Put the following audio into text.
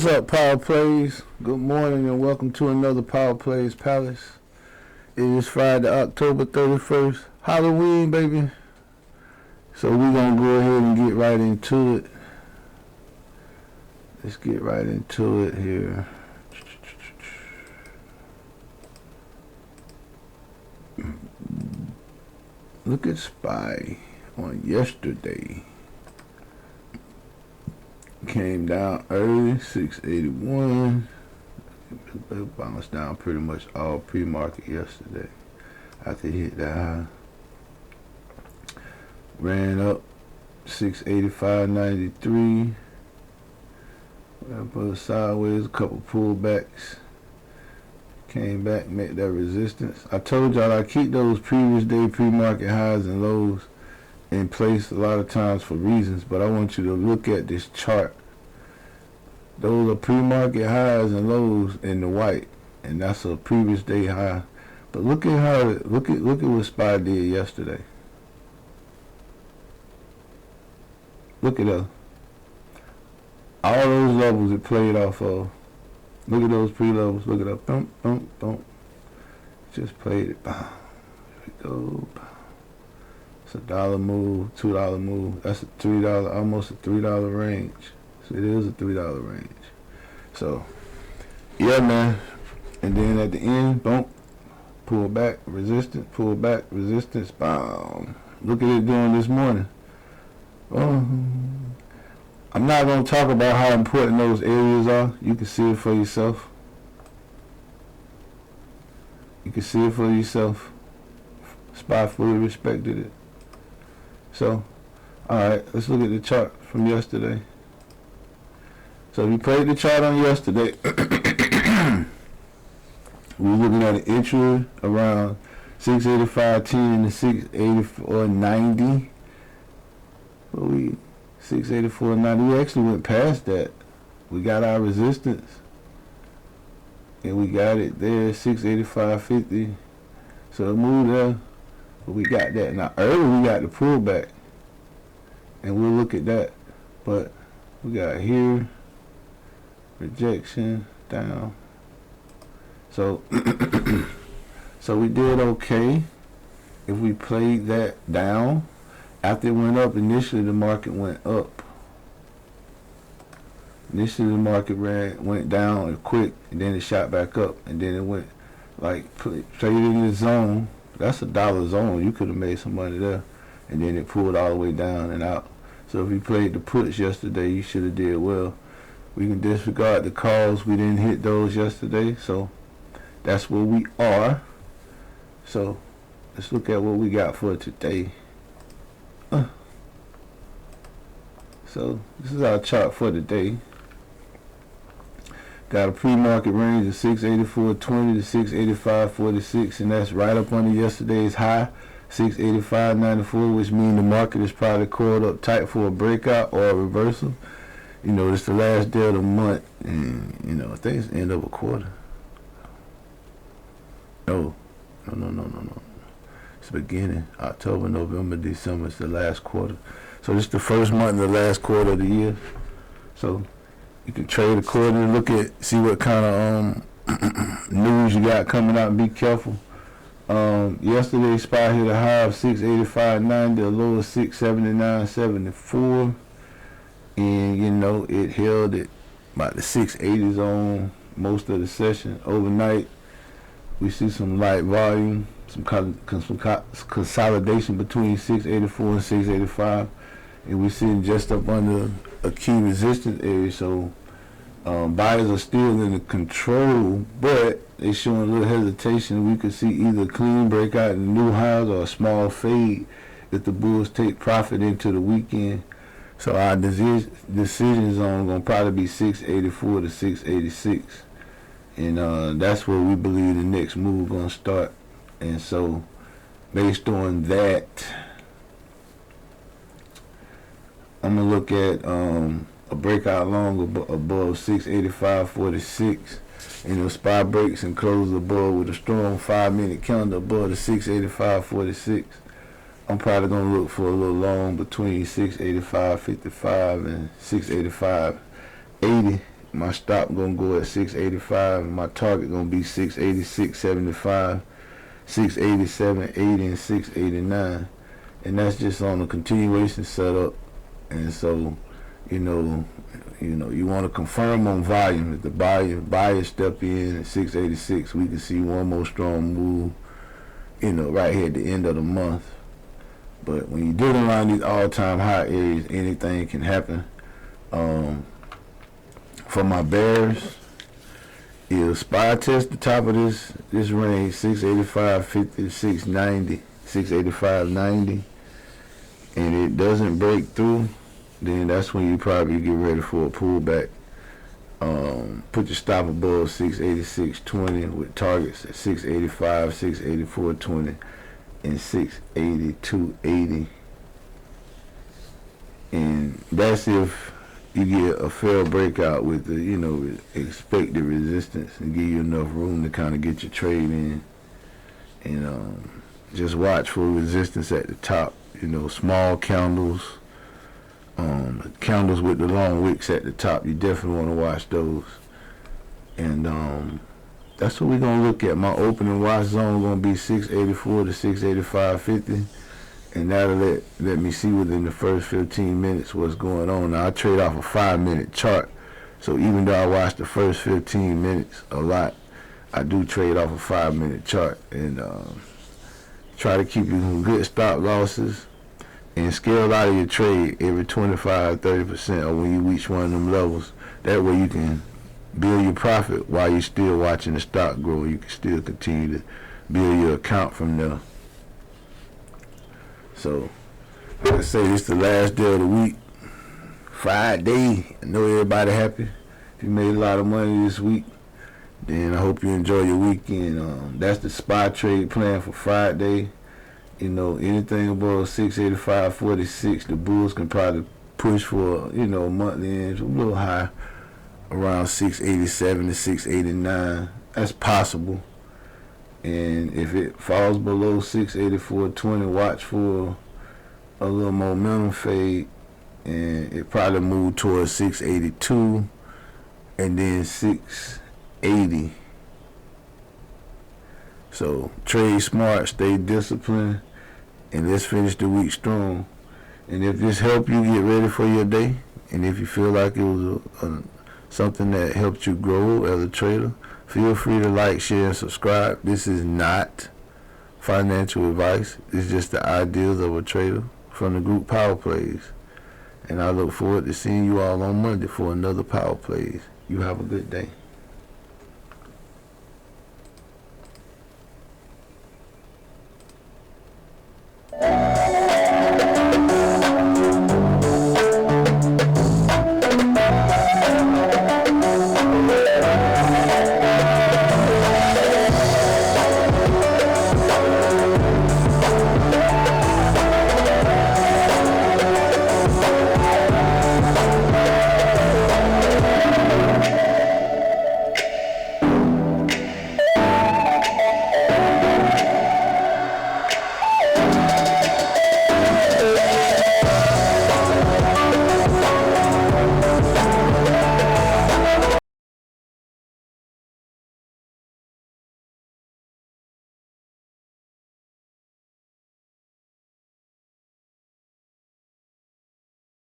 What's up, Power Plays? Good morning and welcome to another Power Plays Palace. It is Friday, October 31st. Halloween, baby. So we're going to go ahead and get right into it. Let's get right into it here. Look at SPY on yesterday. Came down early, 681. It bounced down pretty much all pre-market yesterday after it hit that high. Ran up 685.93. Put sideways, a couple pullbacks. Came back, met that resistance. I told y'all I keep those previous day pre-market highs and lows in place a lot of times for reasons, but I want you to look at this chart. Those are pre-market highs and lows in the white, and that's a previous day high. But look at how look at what SPY did yesterday. Look at all those levels it played off of. Look at those pre-levels. Look at that. Bump, bump, bump. Just played it. Here we go. It's $1 move, $2 move. That's a $3, almost a $3 range. So it is a $3 range. So, yeah, man. And then at the end, bump, pull back, resistance, pull back, resistance, bam. Look at it doing this morning. I'm not going to talk about how important those areas are. You can see it for yourself. You can see it for yourself. SPY fully respected it. So, alright, let's look at the chart from yesterday. So if you played the chart on yesterday, we were looking at an entry around 685.10 to 684.90. But we 684.90. We actually went past that. We got our resistance, and we got it there, 685.50. So it moved there, but we got that. Now earlier we got the pullback, and we'll look at that. But we got here rejection down. So so we did okay. If we played that down. After it went up, initially the market went up. Initially the market went down quick, and then it shot back up, and then it went like traded in the zone. That's a dollar zone. You could have made some money there, and then it pulled all the way down and out. So if you played the puts yesterday, you should have did well. We can disregard the calls. We didn't hit those yesterday, so that's where we are. So let's look at what we got for today. So this is our chart for the day. Got a pre-market range of 684.20 to 685.46, and that's right up under yesterday's high, 685.94, which means the market is probably coiled up tight for a breakout or a reversal. You know, it's the last day of the month, and you know, things end of a quarter. No. It's the beginning. October, November, December is the last quarter. So this is the first month and the last quarter of the year. So you can trade accordingly, see what kind of news you got coming out, and be careful. Yesterday SPY hit a high of 685.90, a low of 679.74. And you know, it held it about the 680 zone most of the session. Overnight, we see some light volume, some consolidation between 684 and 685, and we're sitting just up under a key resistance area. So buyers are still in the control, but they're showing a little hesitation. We could see either a clean breakout in new highs or a small fade if the bulls take profit into the weekend. So our decision zone gonna probably be 684 to 686, and that's where we believe the next move gonna start. And so, based on that, I'm gonna look at a breakout long above 685.46, and if SPY breaks and closes above with a strong 5-minute candle above the 685.46. I'm probably gonna look for a little long between 685.55 and 685.80 my stop gonna go at 685. My target gonna be 686.75, 687.80, and 689. And that's just on a continuation setup. And so, you know, you want to confirm on volume. If the buyer step in at 686, we can see one more strong move, right here at the end of the month. But when you're dealing around these all-time high areas, anything can happen. For my bears, it'll spy test the top of this range, 685.50, 690, 685.90, and it doesn't break through, then that's when you probably get ready for a pullback. Put your stop above 686.20 with targets at 685, 684.20, and 682.80. And that's if you get a fair breakout with the expected resistance and give you enough room to kind of get your trade in. And just watch for resistance at the top. Small candles, candles with the long wicks at the top. You definitely want to watch those. And that's what we're gonna look at. My opening watch zone gonna be 684 to 685.50. And that'll let me see within the first 15 minutes what's going on. Now, I trade off a 5-minute chart. So even though I watch the first 15 minutes a lot, I do trade off a 5-minute chart. And try to keep you some good stop losses. And scale out of your trade every 25-30% or when you reach one of them levels. That way you can build your profit while you're still watching the stock grow. You can still continue to build your account from there. So, like I say, this is the last day of the week. Friday. I know everybody happy. If you made a lot of money this week, then I hope you enjoy your weekend. That's the SPY trade plan for Friday. Anything above 685.46, the bulls can probably push for, monthly ends a little high, around 687 to 689. That's possible. And if it falls below 684.20, watch for a little momentum fade, and it probably move towards 682 and then 680. So trade smart, stay disciplined, and let's finish the week strong. And if this helped you get ready for your day, and if you feel like it was something that helped you grow as a trader, feel free to like, share, and subscribe. This is not financial advice. It's just the ideas of a trader from the group Power Plays. And I look forward to seeing you all on Monday for another Power Plays. You have a good day.